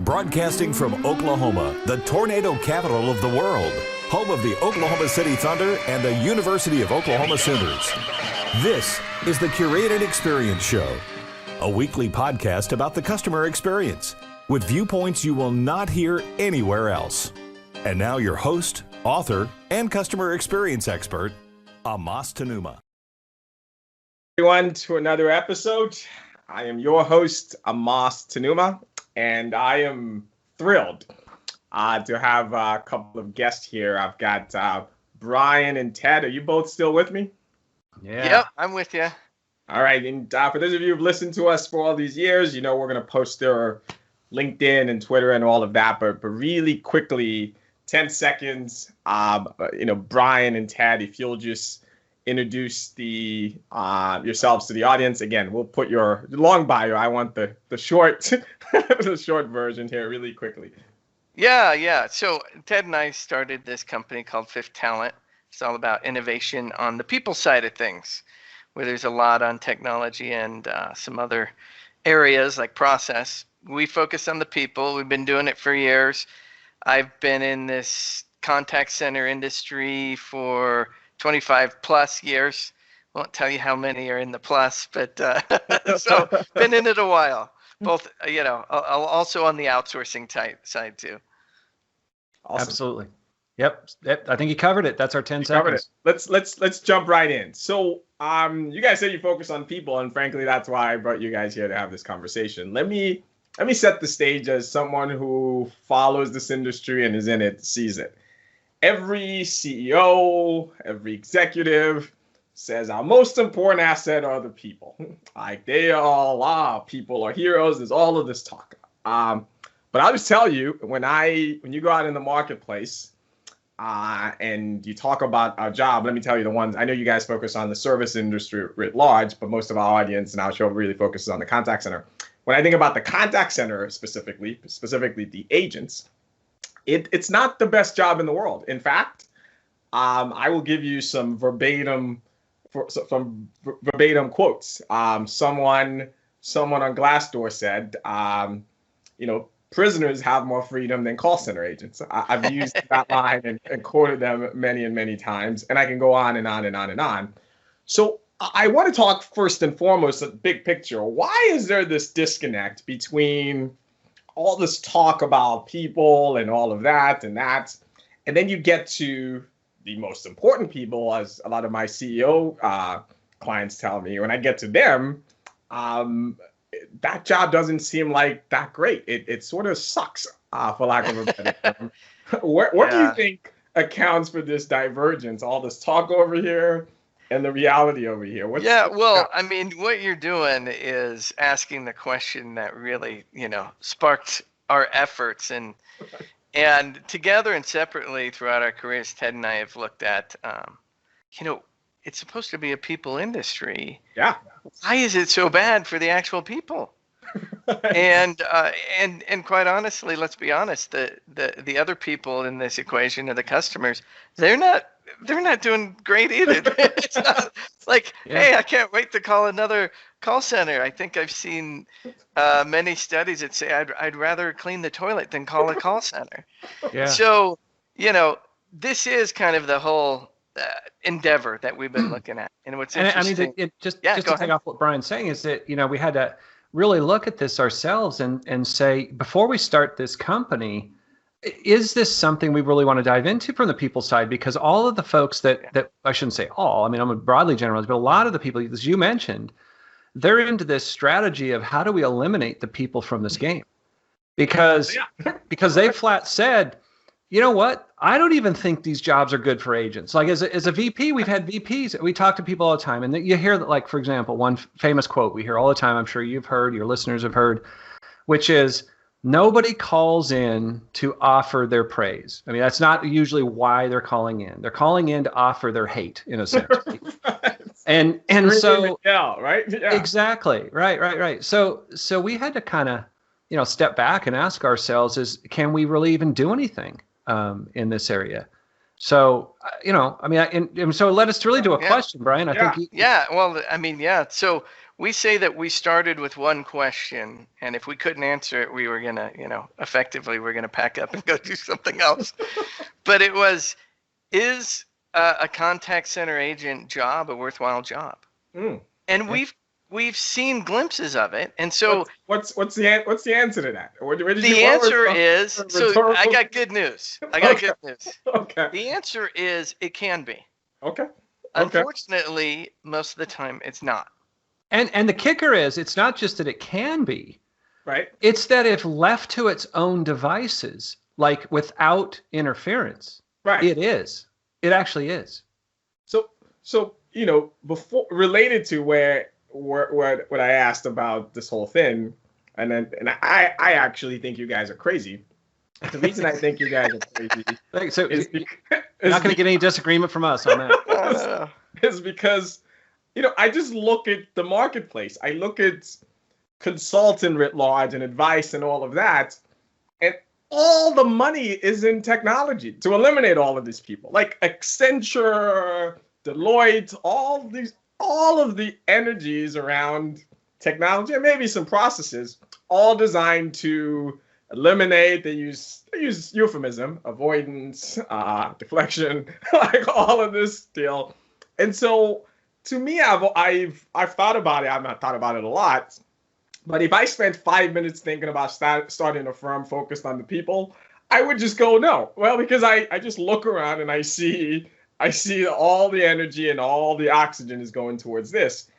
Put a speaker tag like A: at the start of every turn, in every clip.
A: Broadcasting from Oklahoma, the tornado capital of the world, home of the Oklahoma City Thunder and the University of Oklahoma Sooners. This is the Curated Experience Show, a weekly podcast about the customer experience with viewpoints you will not hear anywhere else. And now your host, author, and customer experience expert, Amos Tanuma.
B: Everyone, to another episode. I am your host, Amos Tanuma, and I am thrilled to have a couple of guests here. I've got Brian and Ted. Are you both still with me?
C: Yeah. Yep, I'm with you.
B: All right, and for those of you who've listened to us for all these years, you know we're going to post their LinkedIn and Twitter and all of that, but really quickly, 10 seconds, Brian and Ted, if you'll just introduce yourselves to the audience. Again, we'll put your long bio. I want the short the short version here really quickly.
C: Yeah. So Ted and I started this company called Fifth Talent. It's all about innovation on the people side of things, where there's a lot on technology and some other areas like process. We focus on the people. We've been doing it for years. I've been in this contact center industry for 25 plus years. Won't tell you how many are in the plus, but so been in it a while. Both, also on the outsourcing side too.
D: Awesome. Absolutely. Yep. I think you covered it. That's our 10 seconds.
B: Let's jump right in. So, you guys said you focus on people, and frankly, that's why I brought you guys here to have this conversation. Let me set the stage as someone who follows this industry and is in it, sees it. Every CEO, every executive says our most important asset are the people. Like they all people are heroes. There's all of this talk. But I'll just tell you, when you go out in the marketplace and you talk about our job, let me tell you the ones. I know you guys focus on the service industry writ large, but most of our audience and our show really focuses on the contact center. When I think about the contact center specifically the agents, it's not the best job in the world. In fact, I will give you some verbatim quotes. Someone on Glassdoor said, prisoners have more freedom than call center agents. I've used that line and quoted them many and many times, and I can go on and on and on and on. So I want to talk first and foremost, the big picture. Why is there this disconnect between all this talk about people and all of that, and then you get to the most important people, as a lot of my CEO clients tell me. When I get to them, that job doesn't seem like that great. It sort of sucks, for lack of a better term. What do you think accounts for this divergence, all this talk over here and the reality over here? What
C: you're doing is asking the question that really, sparked our efforts, and together and separately throughout our careers, Ted and I have looked at, it's supposed to be a people industry.
B: Yeah.
C: Why is it so bad for the actual people? and quite honestly, let's be honest, the other people in this equation are the customers. They're not doing great either. It's not like, hey, I can't wait to call another call center. I think I've seen many studies that say I'd rather clean the toilet than call a call center.
D: Yeah.
C: So, this is kind of the whole endeavor that we've been looking at. And what's interesting.
D: Just to take off what Brian's saying is that, we had to really look at this ourselves and say, before we start this company, is this something we really want to dive into from the people side? Because all of the folks that I shouldn't say all, I'm a broadly generalized, but a lot of the people, as you mentioned, they're into this strategy of how do we eliminate the people from this game? Because they flat said, you know what? I don't even think these jobs are good for agents. Like as a VP, we've had VPs. We talk to people all the time, and you hear that, like, for example, one famous quote we hear all the time, I'm sure you've heard, your listeners have heard, which is, nobody calls in to offer their praise. That's not usually why they're calling in. They're calling in to offer their hate, in a sense. and so,
B: right? Yeah.
D: Exactly. Right. So we had to kind of, step back and ask ourselves, can we really even do anything in this area? So, so it led us to really do a question, Brian. I think.
C: So we say that we started with one question, and if we couldn't answer it, we were gonna, effectively, we're gonna pack up and go do something else. But it was, is a contact center agent job a worthwhile job?
B: Mm.
C: And we've seen glimpses of it, and so
B: what's the answer to that?
C: The answer is, so I got good news. Good news.
B: Okay.
C: The answer is it can be.
B: Okay.
C: Unfortunately, most of the time it's not.
D: And the kicker is, it's not just that it can be.
B: Right.
D: It's that if left to its own devices, like without interference,
B: right.
D: It is. It actually is.
B: So before, related to what I asked about this whole thing, and I actually think you guys are crazy. The reason I think you guys are crazy
D: so is not going to get any disagreement from us on that.
B: Is because I just look at the marketplace. I look at consultant writ large and advice and all of that, and all the money is in technology to eliminate all of these people, like Accenture, Deloitte, all of the energies around technology and maybe some processes, all designed to eliminate. They use euphemism, avoidance, deflection, like all of this deal. And so, to me, I've thought about it. I've not thought about it a lot, but if I spent 5 minutes thinking about starting a firm focused on the people, I would just go no. Well, because I just look around and I see all the energy and all the oxygen is going towards this.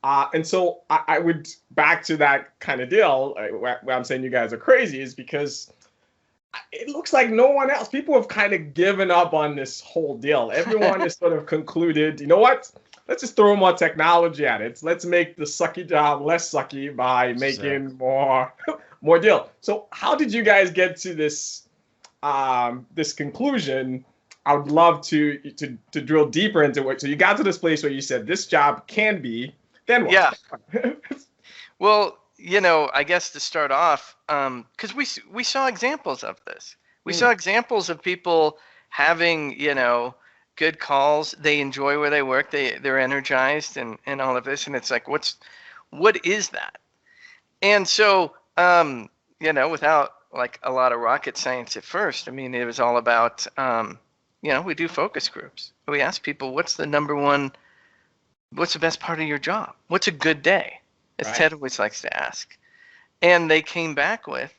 B: And so I would back to that kind of deal where I'm saying you guys are crazy is because it looks like no one else. People have kind of given up on this whole deal. Everyone has sort of concluded, you know what? Let's just throw more technology at it. Let's make the sucky job less sucky by making more deal. So how did you guys get to this this conclusion? I would love to drill deeper into it. So you got to this place where you said this job can be, then what?
C: Yeah. Well, I guess to start off, because we saw examples of this. We saw examples of people having, good calls. They enjoy where they work. They're energized and all of this. And it's like, what is that? And so, without like a lot of rocket science at first, I mean, it was all about, we do focus groups. We ask people, what's the best part of your job? What's a good day? As right. Ted always likes to ask. And they came back with,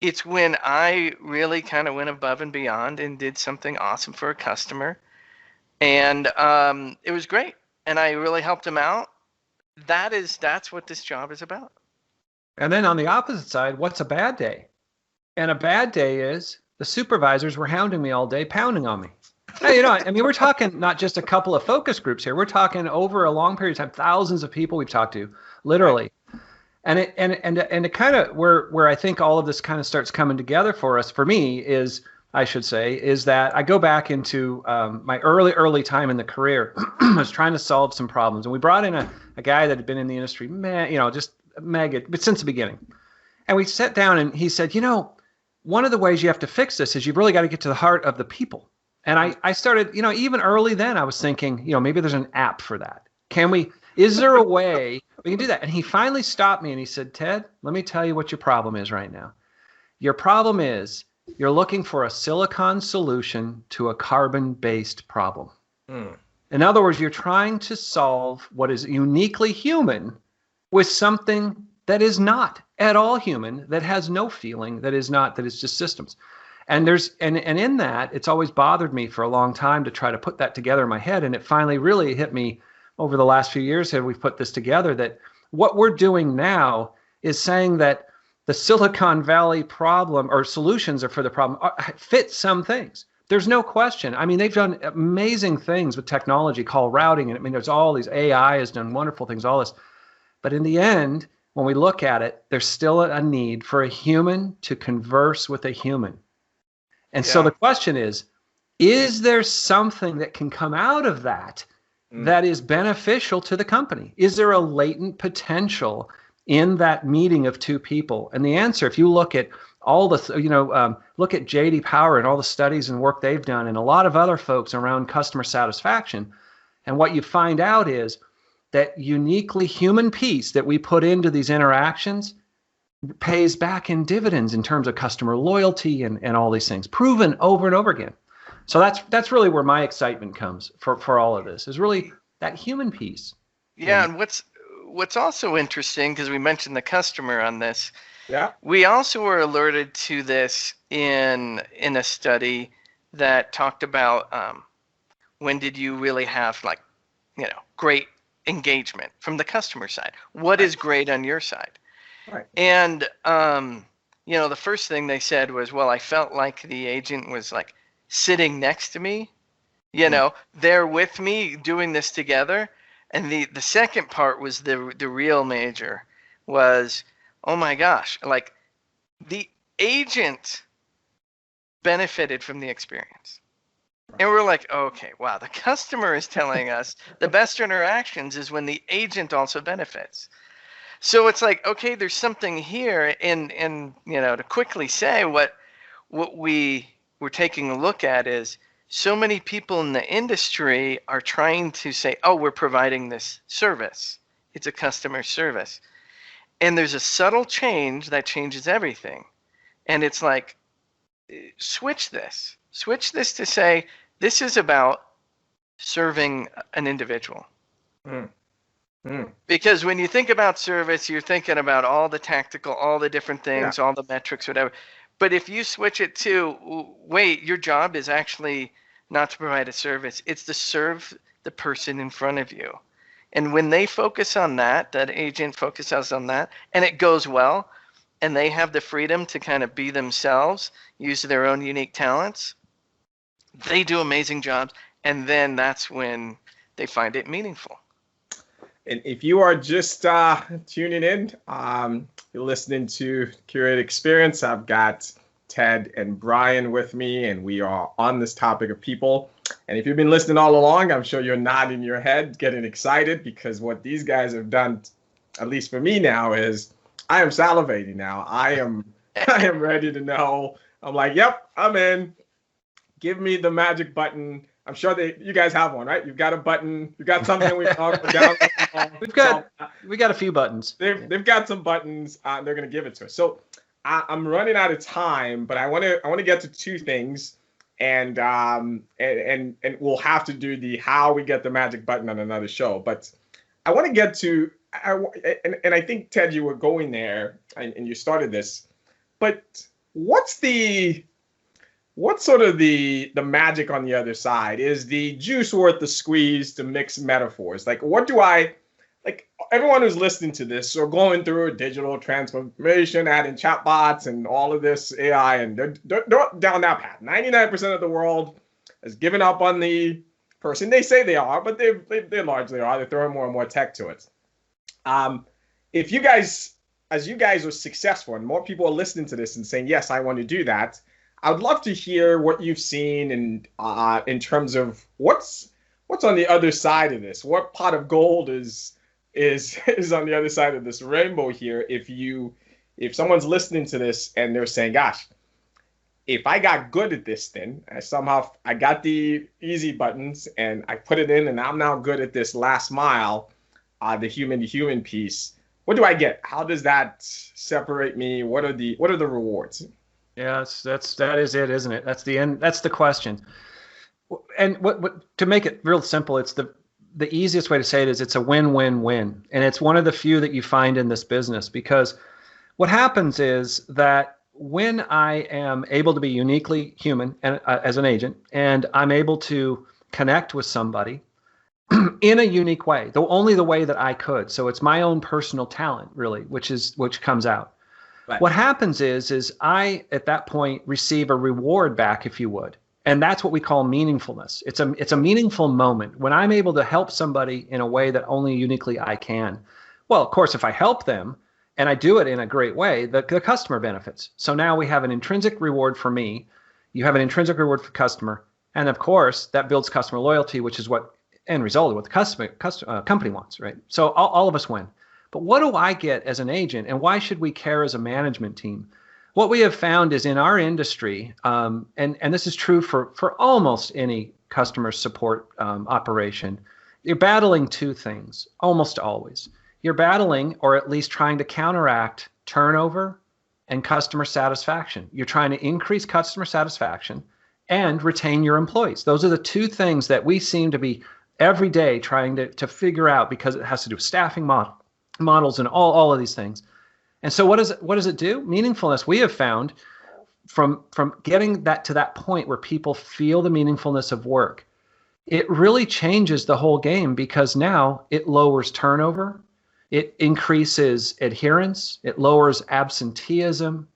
C: it's when I really kind of went above and beyond and did something awesome for a customer. And it was great. And I really helped them out. That's what this job is about.
D: And then on the opposite side, what's a bad day? And a bad day is the supervisors were hounding me all day, pounding on me. Hey, we're talking not just a couple of focus groups here. We're talking over a long period of time, thousands of people we've talked to, literally. And it kind of where I think all of this kind of starts coming together for us, for me, is that I go back into my early time in the career. I was trying to solve some problems, and we brought in a guy that had been in the industry, but since the beginning. And we sat down, and he said, one of the ways you have to fix this is you've really got to get to the heart of the people. And I started, even early then, I was thinking, maybe there's an app for that. Is there a way we can do that? And he finally stopped me and he said, Ted, let me tell you what your problem is right now. Your problem is you're looking for a silicon solution to a carbon-based problem. In other words, you're trying to solve what is uniquely human with something that is not at all human, that has no feeling, that is just systems. And in that, it's always bothered me for a long time to try to put that together in my head. And it finally really hit me over the last few years that we've put this together, that what we're doing now is saying that the Silicon Valley problem or solutions are for the problem fit some things. There's no question. I mean, they've done amazing things with technology called routing. And there's all these AI has done wonderful things, all this. But in the end, when we look at it, there's still a need for a human to converse with a human. And so the question is there something that can come out of that that is beneficial to the company? Is there a latent potential in that meeting of two people? And the answer, if you look at all the, look at J.D. Power and all the studies and work they've done and a lot of other folks around customer satisfaction, and what you find out is that uniquely human piece that we put into these interactions pays back in dividends in terms of customer loyalty and all these things, proven over and over again. So that's really where my excitement comes for all of this, is really that human piece.
C: Yeah, and what's also interesting, because we mentioned the customer on this,
B: Yeah.
C: we also were alerted to this in a study that talked about when did you really have great engagement from the customer side? What is great on your side?
B: Right.
C: And the first thing they said was, well, I felt like the agent was like sitting next to me, they're with me doing this together. And the second part was the real major was, oh my gosh, like the agent benefited from the experience. And we're like, okay, wow, the customer is telling us the best interactions is when the agent also benefits. So it's like, okay, there's something here, and to quickly say what we were taking a look at is so many people in the industry are trying to say, oh, we're providing this service. It's a customer service. And there's a subtle change that changes everything. And it's like, switch this to say, this is about serving an individual. Because when you think about service, you're thinking about all the tactical, all the different things, all the metrics, whatever. But if you switch it to, wait, your job is actually not to provide a service, it's to serve the person in front of you. And when they focus on that agent focuses on that, and it goes well, and they have the freedom to kind of be themselves, use their own unique talents, they do amazing jobs. And then that's when they find it meaningful.
B: And if you are just tuning in, you're listening to Curated Experience. I've got Ted and Brian with me, and we are on this topic of people. And if you've been listening all along, I'm sure you're nodding your head, getting excited, because what these guys have done, at least for me now, is I am salivating now. I am ready to know. I'm like, yep, I'm in. Give me the magic button. I'm sure you guys have one, right? You've got a button. You've got something we
D: got a few buttons.
B: They've got some buttons. They're gonna give it to us. So I'm running out of time, but I want to get to two things, and we'll have to do the how we get the magic button on another show. But I want to get to and I think, Ted, you were going there and you started this, but what's sort of the magic on the other side? Is the juice worth the squeeze, to mix metaphors? Like, everyone who's listening to this or going through a digital transformation, adding chatbots and all of this AI, and they're down that path. 99% of the world has given up on the person. They say they are, but they largely are. They're throwing more and more tech to it. If you guys, as you guys are successful and more people are listening to this and saying, yes, I want to do that, I would love to hear what you've seen in terms of what's on the other side of this. What pot of gold is on the other side of this rainbow here? If someone's listening to this and they're saying, gosh, if I got good at this thing, I got the easy buttons and I put it in, and I'm now good at this last mile, the human to human piece. What do I get? How does that separate me? What are the rewards?
D: Yes, that is it, isn't it? That's the end. That's the question. And what to make it real simple, it's the easiest way to say it is it's a win-win-win. And it's one of the few that you find in this business, because what happens is that when I am able to be uniquely human and as an agent, and I'm able to connect with somebody in a unique way, only the way that I could. So it's my own personal talent, really, which comes out. Right. What happens is I, at that point, receive a reward back, if you would. And that's what we call meaningfulness. It's a meaningful moment when I'm able to help somebody in a way that only uniquely I can. Well, of course, if I help them and I do it in a great way, the customer benefits. So now we have an intrinsic reward for me. You have an intrinsic reward for customer. And of course, that builds customer loyalty, which is what end result of what the company wants, right? So all of us win. But what do I get as an agent, and why should we care as a management team? What we have found is in our industry, and this is true for almost any customer support operation, you're battling two things almost always. You're battling, or at least trying to counteract, turnover and customer satisfaction. You're trying to increase customer satisfaction and retain your employees. Those are the two things that we seem to be every day trying to figure out, because it has to do with staffing models and all of these things. And so what does it do? Meaningfulness, we have found from getting that to that point where people feel the meaningfulness of work, it really changes the whole game, because now it lowers turnover, it increases adherence, it lowers absenteeism.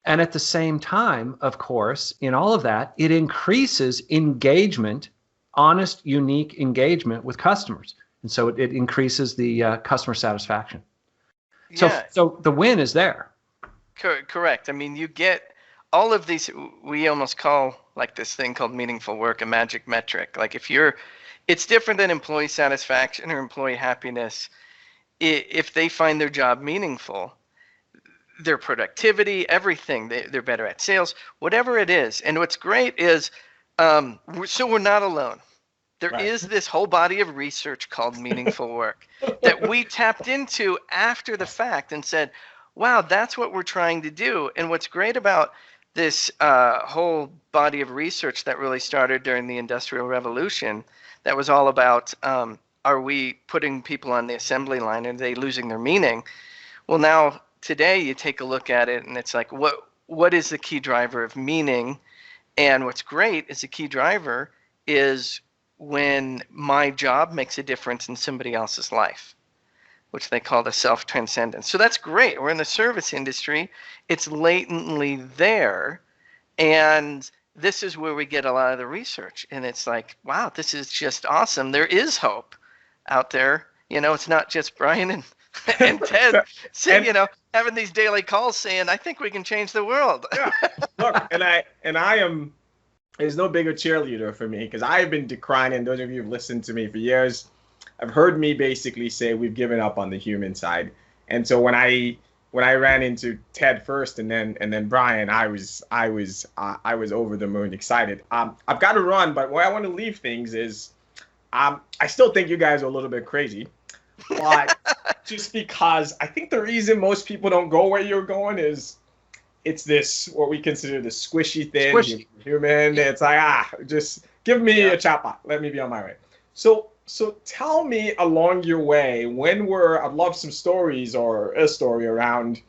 D: And at the same time, of course, in all of that, it increases engagement, honest, unique engagement with customers. And so it increases the customer satisfaction.
C: Yeah.
D: So the win is there.
C: Correct. I mean, you get all of these, we almost call like this thing called meaningful work a magic metric. Like it's different than employee satisfaction or employee happiness. If they find their job meaningful, their productivity, everything, they're better at sales, whatever it is. And what's great is, so we're not alone. There is this whole body of research called meaningful work that we tapped into after the fact and said, wow, that's what we're trying to do. And what's great about this whole body of research that really started during the Industrial Revolution, that was all about, are we putting people on the assembly line? Are they losing their meaning? Well, now today you take a look at it and it's like, what is the key driver of meaning? And what's great is the key driver is when my job makes a difference in somebody else's life, which they call the self-transcendence. So that's great. We're in the service industry. It's latently there. And this is where we get a lot of the research. And it's like, wow, this is just awesome. There is hope out there. You know, it's not just Brian and Ted saying, having these daily calls saying, I think we can change the world.
B: Yeah. Look, and I am, there's no bigger cheerleader for me, because I've been decrying, those of you who've listened to me for years, have heard me basically say we've given up on the human side. And so when I ran into Ted first and then Brian, I was over the moon excited. I've got to run, but where I want to leave things is, I still think you guys are a little bit crazy, but just because I think the reason most people don't go where you're going is it's this, what we consider the squishy thing, human. It's like, just give me a chatbot. Let me be on my way. So tell me along your way, I'd love some stories or a story around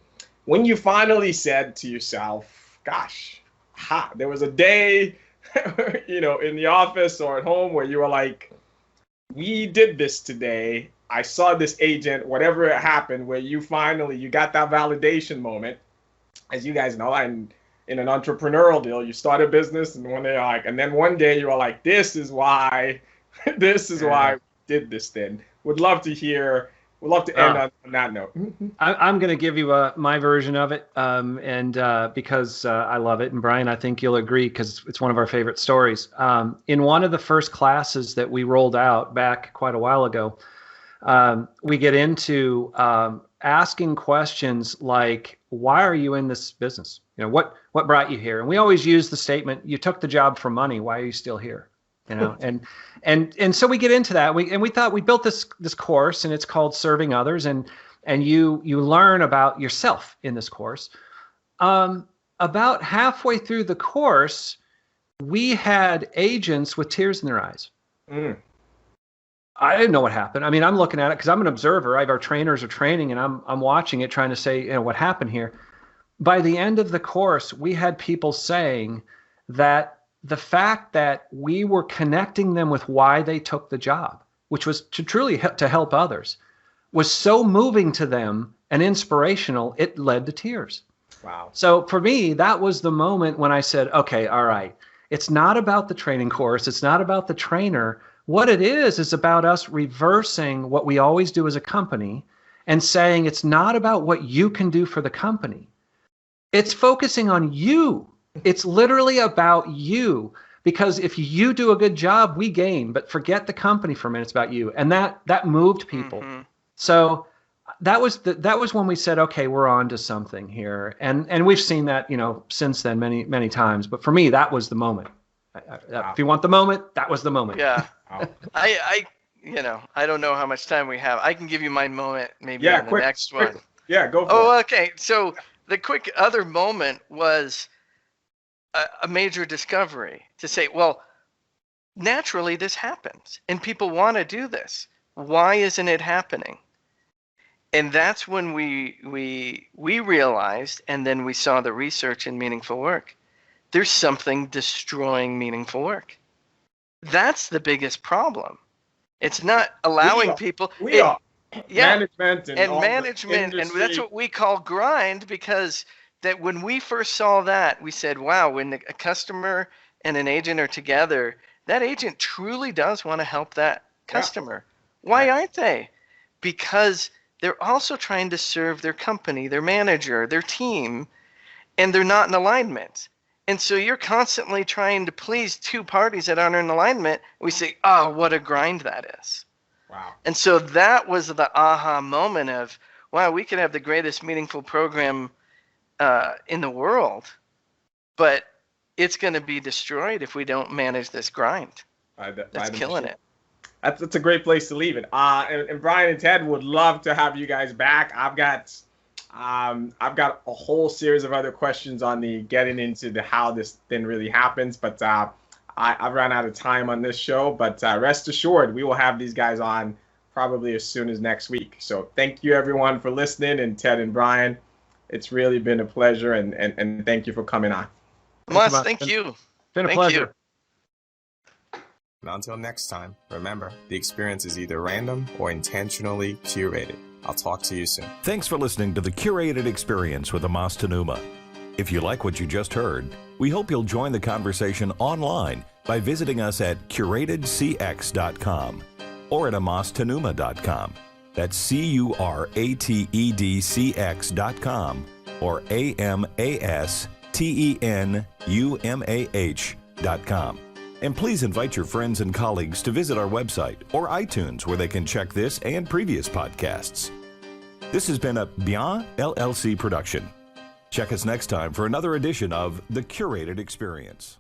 B: when you finally said to yourself, gosh, there was a day, in the office or at home where you were like, we did this today. I saw this agent, whatever happened, where you got that validation moment. As you guys know, in an entrepreneurial deal, you start a business and then one day you are like, this is why I did this thing. Would love to end on that note.
D: I'm going to give you my version of it, because I love it. And Brian, I think you'll agree, because it's one of our favorite stories. In one of the first classes that we rolled out back quite a while ago, we get into asking questions like, why are you in this business? What brought you here? And we always use the statement, you took the job for money. Why are you still here? And so we get into that. We thought we built this course, and it's called Serving Others. And you learn about yourself in this course. About halfway through the course, we had agents with tears in their eyes. I didn't know what happened. I mean, I'm looking at it because I'm an observer. Our trainers are training, and I'm watching it, trying to say, what happened here. By the end of the course, we had people saying that the fact that we were connecting them with why they took the job, which was to truly to help others, was so moving to them and inspirational, it led to tears.
B: Wow.
D: So for me, that was the moment when I said, okay, all right, it's not about the training course. It's not about the trainer. What it is about us reversing what we always do as a company and saying it's not about what you can do for the company. It's focusing on you. It's literally about you, because if you do a good job, we gain, but forget the company for a minute. It's about you. And that moved people. Mm-hmm. So that was when we said, okay, we're on to something here. And we've seen that, since then many, many times. But for me, that was the moment. Wow. If you want the moment, that was the moment.
C: Yeah. Wow. I don't know how much time we have. I can give you my moment maybe
B: Yeah,
C: on the next one.
B: Yeah, go for it.
C: Oh, okay. So the quick other moment was a major discovery to say, well, naturally this happens and people want to do this. Why isn't it happening? And that's when we realized, and then we saw the research in meaningful work. There's something destroying meaningful work. That's the biggest problem. It's not allowing people.
B: Yeah.
C: Management
B: and
C: and that's what we call grind, because that when we first saw that, we said, wow, when a customer and an agent are together, that agent truly does want to help that customer. Yeah. Why aren't they? Because they're also trying to serve their company, their manager, their team, and they're not in alignment. And so you're constantly trying to please two parties that aren't in alignment. We say, oh, what a grind that is.
B: Wow.
C: And so that was the aha moment of, wow, we could have the greatest meaningful program in the world, but it's going to be destroyed if we don't manage this grind. That's killing it.
B: That's a great place to leave it. And Brian and Ted would love to have you guys back. I've got a whole series of other questions on the getting into the how this thing really happens, but I've run out of time on this show. But rest assured, we will have these guys on probably as soon as next week. So thank you everyone for listening, and Ted and Brian, it's really been a pleasure, and thank you for coming on.
C: Mas, thank you.
D: Been a pleasure.
E: And until next time, remember, the experience is either random or intentionally curated. I'll talk to you soon.
A: Thanks for listening to the Curated Experience with Amas Tanuma. If you like what you just heard, we hope you'll join the conversation online by visiting us at curatedcx.com or at amastanuma.com. That's curatedcx.com or amastenumah.com. And please invite your friends and colleagues to visit our website or iTunes, where they can check this and previous podcasts. This has been a Bien LLC production. Check us next time for another edition of The Curated Experience.